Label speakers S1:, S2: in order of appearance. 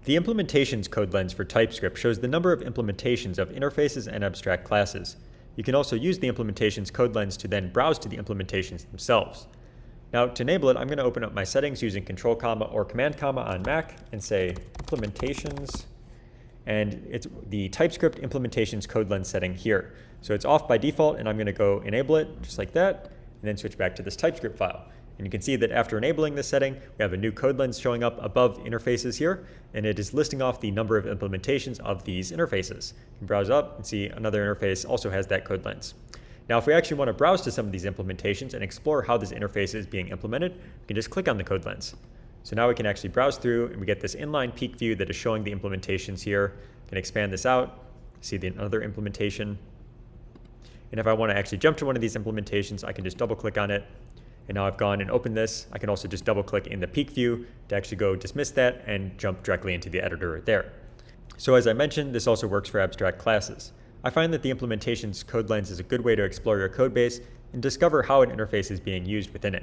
S1: The implementations code lens for TypeScript shows the number of implementations of interfaces and abstract classes. You can also use the implementations code lens to then browse to the implementations themselves. Now, to enable it, I'm going to open up my settings using Control Comma or Command Comma on Mac and say implementations, and it's the TypeScript implementations code lens setting here. So it's off by default, and I'm going to go enable it just like that, and then switch back to this TypeScript file. And you can see that after enabling this setting, we have a new code lens showing up above interfaces here, and it is listing off the number of implementations of these interfaces. You can browse up and see another interface also has that code lens. Now, if we actually want to browse to some of these implementations and explore how this interface is being implemented, we can just click on the code lens. So now we can actually browse through, and we get this inline peek view that is showing the implementations here. I can expand this out, see another implementation. And if I want to actually jump to one of these implementations, I can just double click on it. And now I've gone and opened this. I can also just double click in the peek view to actually go dismiss that and jump directly into the editor there. So as I mentioned, this also works for abstract classes. I find that the implementations code lens is a good way to explore your code base and discover how an interface is being used within it.